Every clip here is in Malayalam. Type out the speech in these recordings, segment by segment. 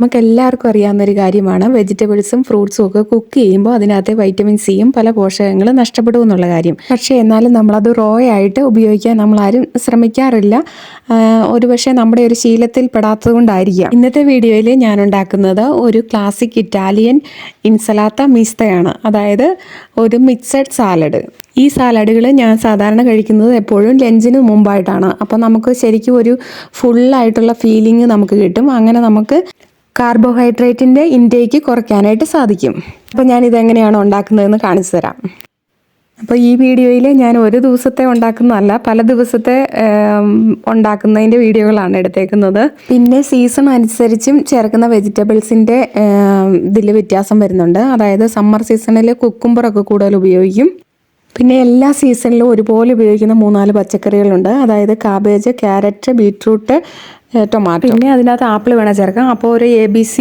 നമുക്കെല്ലാവർക്കും അറിയാവുന്നൊരു കാര്യമാണ് വെജിറ്റബിൾസും ഫ്രൂട്ട്സും ഒക്കെ കുക്ക് ചെയ്യുമ്പോൾ അതിനകത്തെ വൈറ്റമിൻ സിയും പല പോഷകങ്ങളും നഷ്ടപ്പെടും എന്നുള്ള കാര്യം. പക്ഷേ എന്നാലും നമ്മളത് റോ ആയിട്ട് ഉപയോഗിക്കാൻ നമ്മളാരും ശ്രമിക്കാറില്ല. ഒരുപക്ഷെ നമ്മുടെ ഒരു ശീലത്തിൽ പെടാത്തത് കൊണ്ടായിരിക്കാം. ഇന്നത്തെ വീഡിയോയിൽ ഞാൻ ഉണ്ടാക്കുന്നത് ഒരു ക്ലാസിക് ഇറ്റാലിയൻ ഇൻസലാത്ത മിസ്തയാണ്, അതായത് ഒരു മിക്സഡ് സാലഡ്. ഈ സാലഡുകൾ ഞാൻ സാധാരണ കഴിക്കുന്നത് എപ്പോഴും ലഞ്ചിന് മുമ്പായിട്ടാണ്. അപ്പോൾ നമുക്ക് ശരിക്കും ഒരു ഫുള്ളായിട്ടുള്ള ഫീലിംഗ് നമുക്ക് കിട്ടും. അങ്ങനെ നമുക്ക് കാർബോഹൈഡ്രേറ്റിൻ്റെ ഇൻടേക്ക് കുറയ്ക്കാനായിട്ട് സാധിക്കും. അപ്പോൾ ഞാനിതെങ്ങനെയാണ് ഉണ്ടാക്കുന്നതെന്ന് കാണിച്ചു തരാം. അപ്പോൾ ഈ വീഡിയോയിൽ ഞാൻ ഒരു ദിവസത്തെ ഉണ്ടാക്കുന്നതല്ല, പല ദിവസത്തെ ഉണ്ടാക്കുന്നതിൻ്റെ വീഡിയോകളാണ് എടുത്തേക്കുന്നത്. പിന്നെ സീസൺ അനുസരിച്ചും ചേർക്കുന്ന വെജിറ്റബിൾസിൻ്റെ ഇതിൽ വ്യത്യാസം വരുന്നുണ്ട്. അതായത് സമ്മർ സീസണിൽ കുക്കുംബറൊക്കെ കൂടുതൽ ഉപയോഗിക്കും. പിന്നെ എല്ലാ സീസണിലും ഒരുപോലെ ഉപയോഗിക്കുന്ന 3-4 പച്ചക്കറികളുണ്ട്. അതായത് കാബേജ്, ക്യാരറ്റ്, ബീറ്റ്റൂട്ട്, ടൊമാറ്റോ. പിന്നെ അതിനകത്ത് ആപ്പിൾ വേണം ചേർക്കാം. അപ്പോൾ ഒരു ABC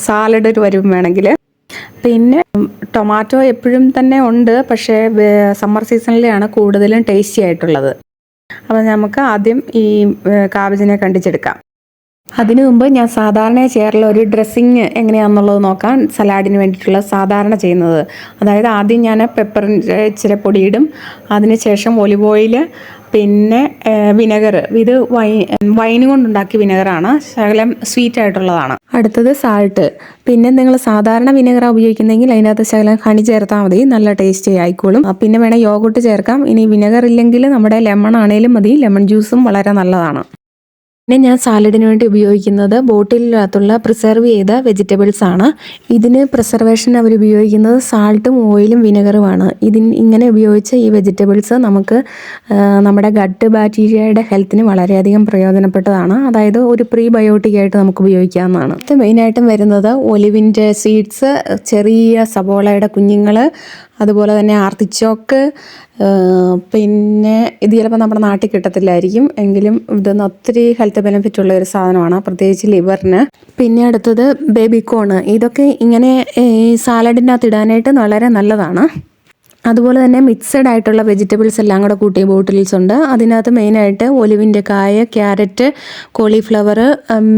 സാലഡ് വരും വേണമെങ്കിൽ. പിന്നെ ടൊമാറ്റോ എപ്പോഴും തന്നെ ഉണ്ട്, പക്ഷേ സമ്മർ സീസണിലാണ് കൂടുതലും ടേസ്റ്റി ആയിട്ടുള്ളത്. അപ്പോൾ നമുക്ക് ആദ്യം ഈ കാബേജിനെ കണ്ടിച്ചെടുക്കാം. അതിനു മുമ്പ് ഞാൻ സാധാരണ ചെയ്യാറുള്ള ഒരു ഡ്രസ്സിങ് എങ്ങനെയാണെന്നുള്ളത് നോക്കാം. സലാഡിന് വേണ്ടിയിട്ടുള്ള സാധാരണ ചെയ്യുന്നത്, അതായത് ആദ്യം ഞാൻ പെപ്പറിൻ്റെ ഇച്ചിരി പൊടിയിടും. അതിനുശേഷം ഒലിവ് ഓയിൽ, പിന്നെ വിനെഗർ. ഇത് വൈൻ കൊണ്ടുണ്ടാക്കിയ വിനെഗറാണ്, ശകലം സ്വീറ്റ് ആയിട്ടുള്ളതാണ്. അടുത്തത് സാൾട്ട്. പിന്നെ നിങ്ങൾ സാധാരണ വിനെഗർ ഉപയോഗിക്കുന്നെങ്കിൽ അതിനകത്ത് ശകലം ഹണി ചേർത്താൽ മതി, നല്ല ടേസ്റ്റി ആയിക്കോളും. പിന്നെ വേണേൽ യോഗോട്ട് ചേർക്കാം. ഇനി വിനെഗർ ഇല്ലെങ്കിൽ നമ്മുടെ ലെമൺ ആണേലും മതി, ലെമൺ ജ്യൂസും വളരെ നല്ലതാണ്. പിന്നെ ഞാൻ സാലഡിന് വേണ്ടി ഉപയോഗിക്കുന്നത് ബോട്ടിലിനകത്തുള്ള പ്രിസർവ് ചെയ്ത വെജിറ്റബിൾസ് ആണ്. ഇതിന് പ്രിസർവേഷൻ അവർ ഉപയോഗിക്കുന്നത് സാൾട്ടും ഓയിലും വിനെഗറുമാണ്. ഇങ്ങനെ ഉപയോഗിച്ച് ഈ വെജിറ്റബിൾസ് നമുക്ക് നമ്മുടെ ഗട്ട് ബാക്ടീരിയയുടെ ഹെൽത്തിന് വളരെയധികം പ്രയോജനപ്പെട്ടതാണ്. അതായത് ഒരു പ്രീബയോട്ടിക് ആയിട്ട് നമുക്ക് ഉപയോഗിക്കാവുന്നതാണ്. ഇത് മെയിനായിട്ടും വരുന്നത് ഒലിവിൻ്റെ സീഡ്സ്, ചെറിയ സബോളയുടെ കുഞ്ഞുങ്ങൾ, അതുപോലെ തന്നെ ആർട്ടിച്ചോക്ക്. പിന്നെ ഇത് ചിലപ്പോൾ നമ്മുടെ നാട്ടിൽ കിട്ടത്തില്ലായിരിക്കും, എങ്കിലും ഇതൊന്ന് ഒത്തിരി ഹെൽത്ത് ബെനിഫിറ്റ് ഉള്ള ഒരു സാധനമാണ്, പ്രത്യേകിച്ച് ലിവറിന്. പിന്നെ അടുത്തത് ബേബിക്കോൺ. ഇതൊക്കെ ഇങ്ങനെ സാലഡിൻ്റെ അകത്ത് ഇടാനായിട്ട് വളരെ നല്ലതാണ്. അതുപോലെ തന്നെ മിക്സഡ് ആയിട്ടുള്ള വെജിറ്റബിൾസ് എല്ലാം കൂടെ കൂട്ടിയ ബോട്ടിൽസ് ഉണ്ട്. അതിനകത്ത് മെയിനായിട്ട് ഒലിവിൻ്റെ കായ, ക്യാരറ്റ്, കോളിഫ്ലവർ,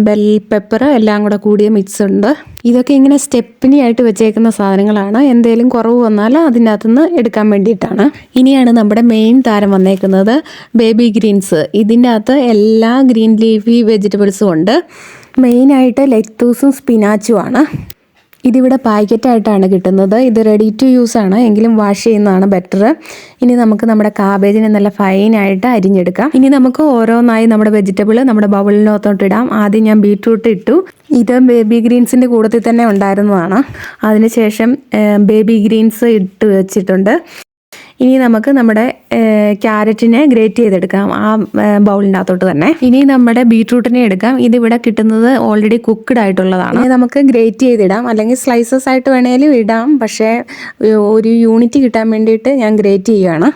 ബെൽ പെപ്പർ എല്ലാം കൂടെ കൂടിയ മിക്സ് ഉണ്ട്. ഇതൊക്കെ ഇങ്ങനെ സ്റ്റെപ്പിനി ആയിട്ട് വെച്ചേക്കുന്ന സാധനങ്ങളാണ്. എന്തെങ്കിലും കുറവ് വന്നാൽ അതിനകത്തുനിന്ന് എടുക്കാൻ വേണ്ടിയിട്ടാണ്. ഇനിയാണ് നമ്മുടെ മെയിൻ താരം വന്നേക്കുന്നത്, ബേബി ഗ്രീൻസ്. ഇതിൻ്റെ അകത്ത് എല്ലാ ഗ്രീൻ ലീഫി വെജിറ്റബിൾസും ഉണ്ട്. മെയിനായിട്ട് ലെറ്റൂസും സ്പിനാച്ചും ആണ്. ഇതിവിടെ പാക്കറ്റായിട്ടാണ് കിട്ടുന്നത്. ഇത് റെഡി ടു യൂസ് ആണ്, എങ്കിലും വാഷ് ചെയ്യുന്നതാണ് ബെറ്റർ. ഇനി നമുക്ക് നമ്മുടെ കാബേജിനെ നല്ല ഫൈനായിട്ട് അരിഞ്ഞെടുക്കാം. ഇനി നമുക്ക് ഓരോന്നായി നമ്മുടെ വെജിറ്റബിൾ നമ്മുടെ ബൗളിനകത്തോട്ട് ഇടാം. ആദ്യം ഞാൻ ബീറ്റ്റൂട്ട് ഇട്ടു. ഇത് ബേബി ഗ്രീൻസിൻ്റെ കൂട്ടത്തിൽ തന്നെ ഉണ്ടായിരുന്നതാണ്. അതിനുശേഷം ബേബി ഗ്രീൻസ് ഇട്ട് വെച്ചിട്ടുണ്ട്. ഇനി നമുക്ക് നമ്മുടെ ക്യാരറ്റിനെ ഗ്രേറ്റ് ചെയ്തെടുക്കാം ആ ബൗളിനകത്തോട്ട് തന്നെ. ഇനി നമ്മുടെ ബീറ്റ്റൂട്ടിനെ എടുക്കാം. ഇതിവിടെ കിട്ടുന്നത് ഓൾറെഡി കുക്ക്ഡ് ആയിട്ടുള്ളതാണ്. നമുക്ക് ഗ്രേറ്റ് ചെയ്തിടാം, അല്ലെങ്കിൽ സ്ലൈസസ് ആയിട്ട് വേണേലും ഇടാം. പക്ഷേ ഒരു യൂണിറ്റ് കിട്ടാൻ വേണ്ടിയിട്ട് ഞാൻ ഗ്രേറ്റ് ചെയ്യുകയാണ്.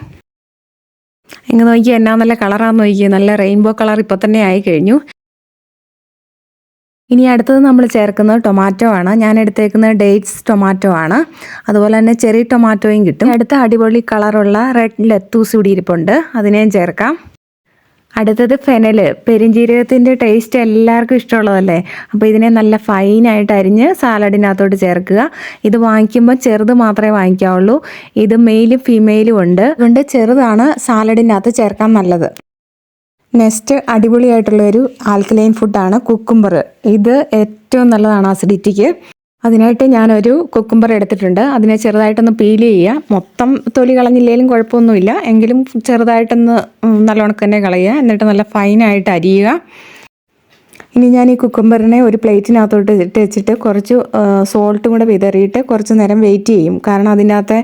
ഇങ്ങനെ നോക്കിയാൽ എന്നാ നല്ല കളറാന്ന് നോക്കിയാൽ, നല്ല റെയിൻബോ കളർ ഇപ്പോൾ തന്നെ ആയി കഴിഞ്ഞു. ഇനി അടുത്തത് നമ്മൾ ചേർക്കുന്നത് ടൊമാറ്റോ ആണ്. ഞാൻ എടുത്തേക്കുന്നത് ഡേറ്റ്സ് ടൊമാറ്റോ ആണ്. അതുപോലെ തന്നെ ചെറി ടൊമാറ്റോയും കിട്ടും. അടുത്ത അടിപൊളി കളറുള്ള റെഡ് ലെത്തൂസ് കൂടി ഇരിപ്പുണ്ട്, അതിനെയും ചേർക്കാം. അടുത്തത് ഫെനൽ. പെരിഞ്ജീരകത്തിൻ്റെ ടേസ്റ്റ് എല്ലാവർക്കും ഇഷ്ടമുള്ളതല്ലേ. അപ്പോൾ ഇതിനെ നല്ല ഫൈനായിട്ട് അരിഞ്ഞ് സാലഡിനകത്തോട്ട് ചേർക്കുക. ഇത് വാങ്ങിക്കുമ്പോൾ ചെറുത് മാത്രമേ വാങ്ങിക്കാവുള്ളൂ. ഇത് മെയിലും ഫീമെയിലും ഉണ്ട്, അതുകൊണ്ട് ചെറുതാണ് സാലഡിനകത്ത് ചേർക്കാൻ നല്ലത്. നെക്സ്റ്റ് അടിപൊളിയായിട്ടുള്ളൊരു ആൽക്കലൈൻ ഫുഡാണ് കുക്കുംബർ. ഇത് ഏറ്റവും നല്ലതാണ് അസിഡിറ്റിക്ക്. അതിനായിട്ട് ഞാനൊരു കുക്കുംബർ എടുത്തിട്ടുണ്ട്. അതിനെ ചെറുതായിട്ടൊന്ന് പീൽ ചെയ്യുക. മൊത്തം തൊലി കളഞ്ഞില്ലെങ്കിലും കുഴപ്പമൊന്നുമില്ല, എങ്കിലും ചെറുതായിട്ടൊന്ന് നല്ലോണം തന്നെ കളയുക. എന്നിട്ട് നല്ല ഫൈനായിട്ട് അരിയുക. ഇനി ഞാൻ ഈ കുക്കുംബറിനെ ഒരു പ്ലേറ്റിനകത്തോട്ട് ഇട്ട് വെച്ചിട്ട് കുറച്ച് സോൾട്ടും കൂടെ വിതറിയിട്ട് കുറച്ച് നേരം വെയിറ്റ് ചെയ്യും. കാരണം അതിനകത്തെ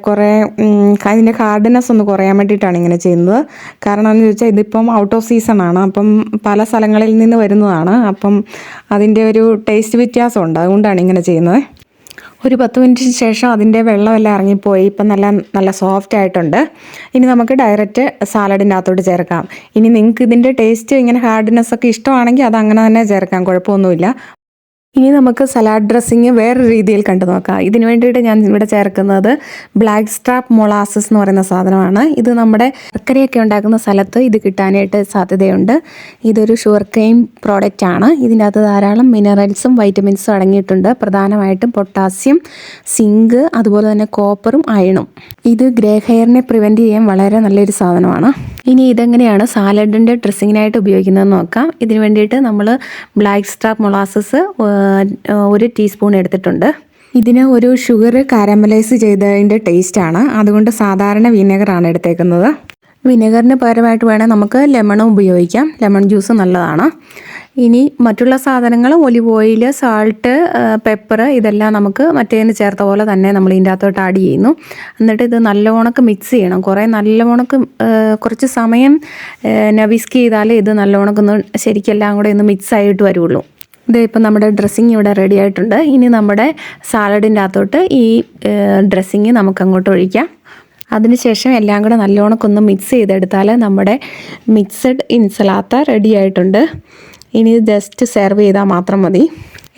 കുറേ അതിൻ്റെ ഹാർഡ്നെസ് ഒന്ന് കുറയാൻ വേണ്ടിയിട്ടാണ് ഇങ്ങനെ ചെയ്യുന്നത്. കാരണം എന്ന് ചോദിച്ചാൽ ഇതിപ്പം ഔട്ട് ഓഫ് സീസൺ ആണ്, അപ്പം പല സ്ഥലങ്ങളിൽ നിന്ന് വരുന്നതാണ്. അപ്പം അതിൻ്റെ ഒരു ടേസ്റ്റ് വ്യത്യാസമുണ്ട്, അതുകൊണ്ടാണ് ഇങ്ങനെ ചെയ്യുന്നത്. ഒരു 10 മിനിറ്റിന് ശേഷം അതിൻ്റെ വെള്ളമെല്ലാം ഇറങ്ങിപ്പോയി. ഇപ്പം നല്ല സോഫ്റ്റ് ആയിട്ടുണ്ട്. ഇനി നമുക്ക് ഡയറക്റ്റ് സാലഡിൻ്റെ അകത്തോട്ട് ചേർക്കാം. ഇനി നിങ്ങൾക്ക് ഇതിൻ്റെ ടേസ്റ്റ് ഇങ്ങനെ ഹാർഡ്നെസ് ഒക്കെ ഇഷ്ടമാണെങ്കിൽ അത് അങ്ങനെ തന്നെ ചേർക്കാം, കുഴപ്പമൊന്നുമില്ല. ഇനി നമുക്ക് സലാഡ് ഡ്രസ്സിങ് വേറൊരു രീതിയിൽ കണ്ടു നോക്കാം. ഇതിന് വേണ്ടിയിട്ട് ഞാൻ ഇവിടെ ചേർക്കുന്നത് ബ്ലാക്ക് സ്ട്രാപ്പ് മൊളാസസ് എന്ന് പറയുന്ന സാധനമാണ്. ഇത് നമ്മുടെ ശർക്കരയൊക്കെ ഉണ്ടാക്കുന്ന സ്ഥലത്ത് ഇത് കിട്ടാനായിട്ട് സാധ്യതയുണ്ട്. ഇതൊരു ഷുഗർ കെയിൻ പ്രോഡക്റ്റ് ആണ്. ഇതിൻ്റെ അകത്ത് ധാരാളം മിനറൽസും വൈറ്റമിൻസും അടങ്ങിയിട്ടുണ്ട്. പ്രധാനമായിട്ടും പൊട്ടാസ്യം, സിങ്ക്, അതുപോലെ തന്നെ കോപ്പറും അയണും. ഇത് ഗ്രേ ഹെയറിനെ പ്രിവെൻറ്റ് ചെയ്യാൻ വളരെ നല്ലൊരു സാധനമാണ്. ഇനി ഇതെങ്ങനെയാണ് സാലഡിൻ്റെ ഡ്രസ്സിങ്ങിനായിട്ട് ഉപയോഗിക്കുന്നതെന്ന് നോക്കാം. ഇതിന് വേണ്ടിയിട്ട് നമ്മൾ ബ്ലാക്ക് സ്ട്രാപ്പ് മൊളാസസ് 1 ടീസ്പൂൺ എടുത്തിട്ടുണ്ട്. ഇതിന് ഒരു ഷുഗർ കാരമലൈസ് ചെയ്തതിൻ്റെ ടേസ്റ്റാണ്. അതുകൊണ്ട് സാധാരണ വിനെഗറാണ് എടുത്തേക്കുന്നത്. വിനെഗറിന് പകരമായിട്ട് വേണേൽ നമുക്ക് ലെമണും ഉപയോഗിക്കാം. ലെമൺ ജ്യൂസ് നല്ലതാണ്. ഇനി മറ്റുള്ള സാധനങ്ങൾ ഒലിവ് ഓയിൽ, സാൾട്ട്, പെപ്പർ ഇതെല്ലാം നമുക്ക് മറ്റേതിന് ചേർത്ത പോലെ തന്നെ നമ്മൾ ഇതിൻ്റെ അകത്തോട്ട് ആഡ് ചെയ്യുന്നു. എന്നിട്ട് ഇത് നല്ലവണ്ണക്ക് മിക്സ് ചെയ്യണം. കുറച്ച് സമയം വിസ്ക് ചെയ്താലേ ഇത് നല്ലവണ്ണക്കൊന്ന് ശരിക്കെല്ലാം കൂടെ ഒന്ന് മിക്സ് ആയിട്ട് വരുള്ളൂ. ഇത് ഇപ്പം നമ്മുടെ ഡ്രസ്സിങ് ഇവിടെ റെഡി ആയിട്ടുണ്ട്. ഇനി നമ്മുടെ സാലഡിൻ്റെ അകത്തോട്ട് ഈ ഡ്രസ്സിങ് നമുക്ക് അങ്ങോട്ട് ഒഴിക്കാം. അതിനുശേഷം എല്ലാം കൂടെ നല്ലോണക്കൊന്ന് മിക്സ് ചെയ്തെടുത്താൽ നമ്മുടെ മിക്സഡ് ഇൻസലാത്ത റെഡി ആയിട്ടുണ്ട്. ഇനി ജസ്റ്റ് സെർവ് ചെയ്താൽ മാത്രം മതി.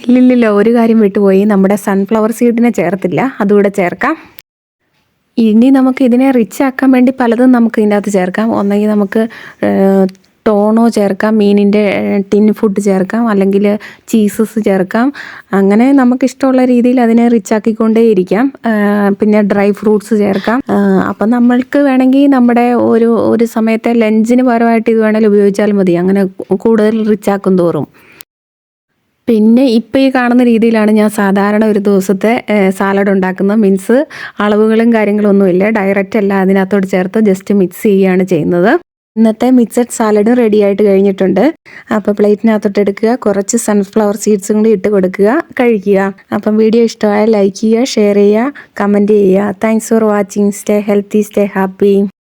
ഇല്ലില്ല, ഒരു കാര്യം വിട്ടുപോയി, നമ്മുടെ സൺഫ്ലവർ സീഡിനെ ചേർത്തില്ല, അതുകൂടെ ചേർക്കാം. ഇനി നമുക്ക് ഇതിനെ റിച്ച് ആക്കാൻ വേണ്ടി പലതും നമുക്ക് ഇതിൻ്റെ അകത്ത് ചേർക്കാം. ഒന്നെങ്കിൽ നമുക്ക് ടോണോ ചേർക്കാം, മീനിൻ്റെ ടിൻ ഫുഡ് ചേർക്കാം, അല്ലെങ്കിൽ ചീസസ് ചേർക്കാം. അങ്ങനെ നമുക്കിഷ്ടമുള്ള രീതിയിൽ അതിനെ റിച്ചാക്കിക്കൊണ്ടേ ഇരിക്കാം. പിന്നെ ഡ്രൈ ഫ്രൂട്ട്സ് ചേർക്കാം. അപ്പം നമ്മൾക്ക് വേണമെങ്കിൽ നമ്മുടെ ഒരു സമയത്തെ ലഞ്ചിന് പകരമായിട്ട് ഇത് വേണമെങ്കിൽ ഉപയോഗിച്ചാൽ മതി. അങ്ങനെ കൂടുതൽ റിച്ചാക്കും തോറും. പിന്നെ ഇപ്പോൾ ഈ കാണുന്ന രീതിയിലാണ് ഞാൻ സാധാരണ ഒരു ദിവസത്തെ സാലഡ് ഉണ്ടാക്കുന്നത്. മീൻസ് അളവുകളും കാര്യങ്ങളും ഒന്നുമില്ല, ഡയറക്റ്റ് എല്ലാം അതിനകത്തോട് ചേർത്ത് ജസ്റ്റ് മിക്സ് ചെയ്യുകയാണ് ചെയ്യുന്നത്. ഇന്നത്തെ മിക്സഡ് സാലഡും റെഡി ആയിട്ട് കഴിഞ്ഞിട്ടുണ്ട്. അപ്പോൾ പ്ലേറ്റിനകത്തോട്ട് എടുക്കുക, കുറച്ച് സൺഫ്ലവർ സീഡ്സും കൂടി ഇട്ട് കൊടുക്കുക, കഴിക്കുക. അപ്പം വീഡിയോ ഇഷ്ടമായാൽ ലൈക്ക് ചെയ്യുക, ഷെയർ ചെയ്യുക, കമൻറ്റ് ചെയ്യുക. Thanks for watching. Stay healthy, stay happy.